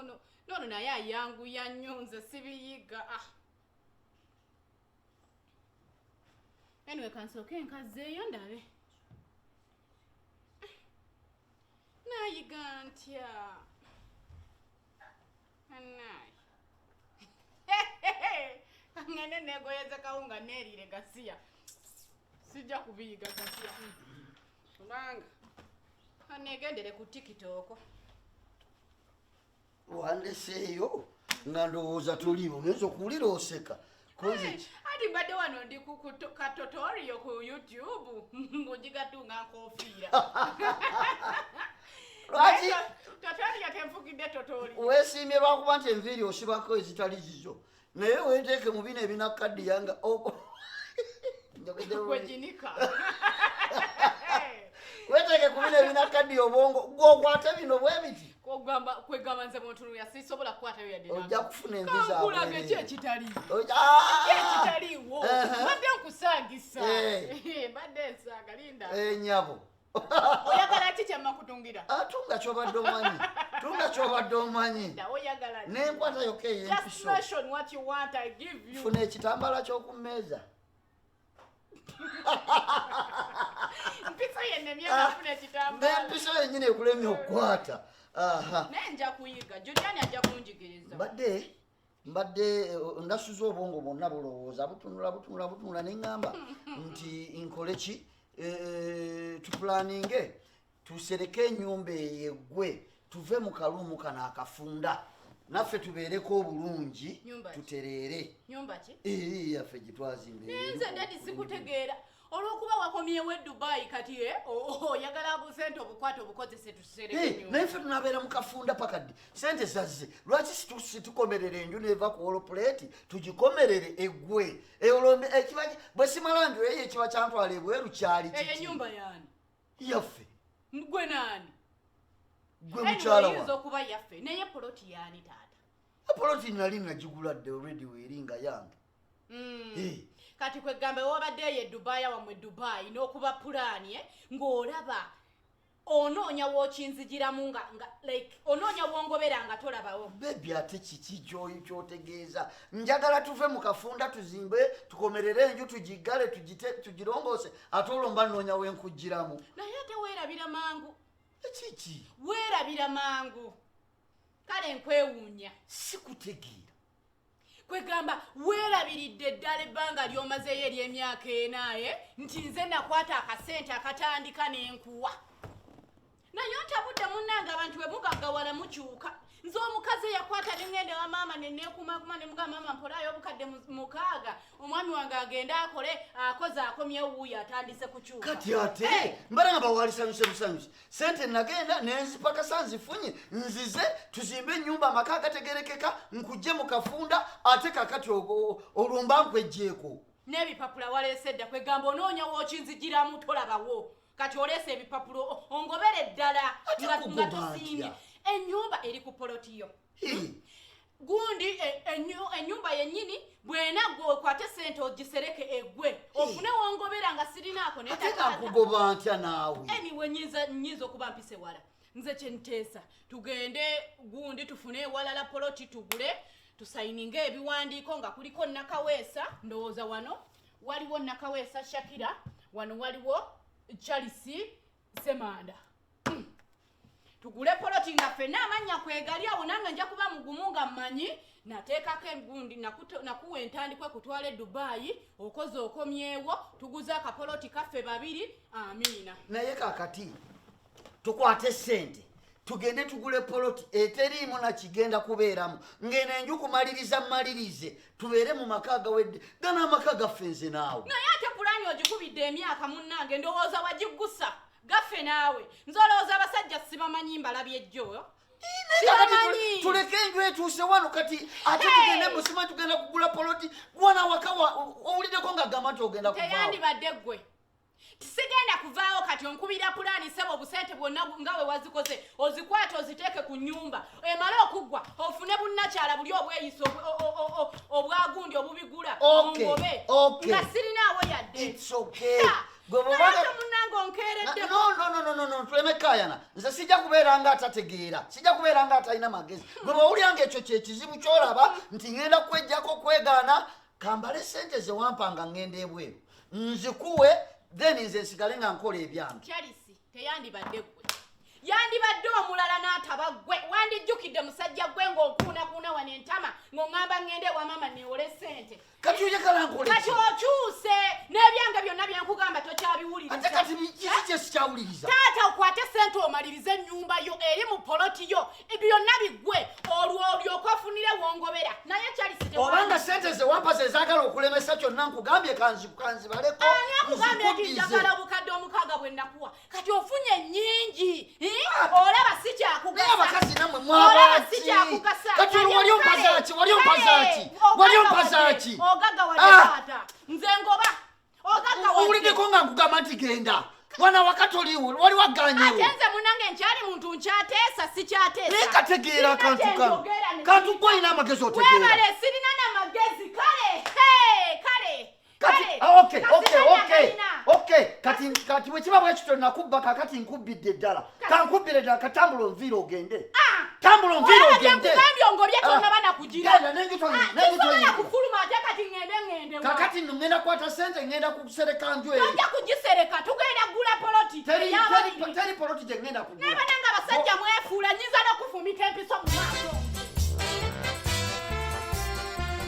nono naye ayanguya nnyo nze sibiyiga. Anyway, kansooke nkazzeeyo ndabe. Naayiga ntya. Annayi. Ngende neegoyeza kawunga neeriire gasiya. Sijja kubiyiga gasiya. Kubanga aneegendere ku TikTok. Wandeseeyo nga ndowooza tuliwo ogenza okuwulira oseka. Ati mbadde wano ndi ku tutorial ku YouTube ng'ogigatunga nkofiira. Lwaki tutorial tenfukidde tutorial. Weesiimye lwakuba nti enviiri osibako ezitali zizo naye weeteeke mu bino ebinakkaddi yanga kweginika. weeteeke ku bino ebinakkaddi obwongo gw'okwate bino bwe biti. Kwegamba nze muntu yasisobola kukwatayo yadde. Ojja kufuna envi zaabwe. Kankulage ki ekitaliiwo. Ekitaliiwo. Mbadde nkusaagisa. Mbadde nsaaga linda. Nyabo. Oyagala ki kyamma kutungira? Tunga ky'obadde omanyi. Tunga ky'obadde omanyi. Oyagala ki? N'enkwata yokka ey'empiso. Just mention what you want, I give you. Funa ekitambaala ky'oku mmeeza. Mpiso yennemye nafuna ekitambaala. N'empiso yennyini ekulemye okukwata. Nenja kuyiga. Juliani ajja kunjigiriza. Mbadde ndasuza obwongo bwonna bulowooza butunula neŋŋamba nti nkole ki tupulaninge tusereke ennyumba eyeggwe tuve mu kalumu kano akafunda naffe tubeereko obulungi tutereere. Nyumba ki? Yaffe gye twazimba. Nze ndadi sikutegeera. Olw'okuba wakomyewo Dubai kati oyagala busente obukwate obukozese tusereke ennyumba. Naye ffe tunabeera mu kafunda pakaddi sente zazze lwaki situkomerere enju neeva ku olopuleeti tugikomerere eggwe bwe simala nju eyo ekiba kyantwala ebweru kyali kiki. Eyo ennyumba yaani? Yaffe. Gwe naani? Gwe mukyala wa. Oyinza okuba yaffe naye poloti yaani taata? Poloti nali nagiguladde already weeringa yange. Kati kwegamba wabadde ye Dubai wamwe Dubai n'okuba pulaani ng'olaba onoonya w'okinzigiramu nga like onoonya w'ongobera nga tolabawo. Bebi ate kiki ky'otegeeza njagala tuve mu kafunda tuzimbe tukomerere enju tugigale tugirongoose ate olwo mba nnoonya w'enkugiramu. Naye ate weerabira mangu. Kiki? Weerabira mangu. Kale nkwewuunya. Sikutegeera. Kwegamba weerabiridde ddala ebbanga ly'omazeeyo ery'emyaka 4 nti nze nakwata akasente akatandika n'enkuwa. Naye ontabudde munnange abantu bwe mugaggawala mukyuka. Nze omukazi yakwata n'engende wa maama neneekumakuma ne mugamba maama mpolayo obukadde 6 omwami wange agenda akole akoze akomyewo wuuyo atandise kukyuka. Kati ate mbala nga bawalisanyuse busanyuse sente nagenda nenzipakasa nzifunye nzize tuzimbe ennyumba amaka agategerekeka nkujje mu kafunda ate kakati olumba nkwejjeeko. N'ebipapula waleese dda kwegamba onoonya w'okinzigiramu tolabawo. Kati oleese ebipapula ongobere ddala nga tosiimye. Ennyumba eri ku polotiyo. Gundi ennyumba yennyini bwena gw'okwate sente ogisereke eggwe ofune wongobera nga sirinaako naye ate nakugoba ntya naawe. Anyway nyiza okuba mpise wala nze kye nteesa tugende gundi tufune ewalala poloti tugule tusayininga ebiwandiiko nga kuliko Nakaweesa ndowooza wano waliwo Nakaweesa Shakira wano waliwo Charles Semanda. Tugule poloti nga ffenna amanya kwegali awo nange nja kuba mugumu nga mmanyi nateekako engundi nakuwa entandikwa kutwala Dubai okoze okomyewo tuguze akapoloti kaffe 2 amiina. Naye kakati tukwate sente tugende tugule poloti eteriimu nakigenda kubeeramu ngene enju kumaliriza mmalirize tubeere mu maka agawedde gana amaka gaffe nze naawe. Naye ate pulaani ogikubidde emyaka munnange ndowooza wagiggusa gaffe naawe nze olowooza abasajja sibamanyi mbalabye ejjo. Tuleke enju etuuse wano kati ate tugende busima tugenda kugula poloti gwana waka owuliddeko nga gamba nti ogenda kuvaawo. Teyandibadde ggwe tisigenda kuvaawo kati onkubira pulaani sebo obusente bwonna nga we wazikoze ozikwate oziteeke ku nnyumba emale okuggwa ofune bunnakyala buli obweyisa obwagundi obubigula ongobe nga sirinaawo yadde. It's okay. Munnange ngonkeeredde. No, tuleme kaayana. Nze sijja kubeera nga atategeera. Sijja kubeera nga atalina magezi. Gwe bw'owulyanga ekyo kyekizibu ky'olaba nti ngenda kwejjako kwegaana kambale ssente ze wampanga ngenda ebweru. Nzikuwe then nze nsigale nga nkola ebyange. Charisi teyandibadde gwe. Yandibadde omulala n'ataba gwe. Wandijjukidde musajja gwe ng'okuunakuuna wano entama ng'oŋŋamba ngende ewa maama neewole ssente. Kati oyagala nkole ki? Kati okyuse n'ebyange byonna bye nkugamba tokyabiwuliriza. Ate kati kiki kye sikyawuliriza? Taata okwate ssente omalirize ennyumba yo eri mu poloti yo byonna bigwe olwo olyoka ofunire wongobera. Naye Charisi obanga ssente ze wampa ze zaagala okulemesa kyonna nkugambye kanzibaleko. Ani akugambye nti njagala obukadde omukaaga bwe nakuwa? Kati ofunye nnyingi. Olaba si kyakugasa. Abakazi namwe mwabaaki. Kati olwo wali ompaza ki? Wali ompaza ki? Ogaga wali taata. Nze ngoba. Ogaga wali. Owuliddeko nga nkugamba nti genda. Wana wakati wali wagganyewo. Ate nze munange nkyali muntu nkyateesa si kyateesa. Naye kategeera akantu kano. Kantu gwe olina amagezi otegeera. Weebale sirina n'amagezi kale. Kale. Okay. Kati bwe kiba bwe kityo nakubba kakati nkubbidde ddala. Kankubbire ddala katambula onviira ogende. Tambula onviira ogende. Kugambye ongobye tonnaba nakugira. Genda n'engitoyi. Kufuluma ate kati ngende. Kakati nno ngenda kukwata ssente ngenda kusereka nju eri. Tojja kugisereka tugenda kugula poloti. Teri poloti gye ngenda kugula. Naye bananga abasajja mwefuula nyinza n'okufumita empiso mu maaso.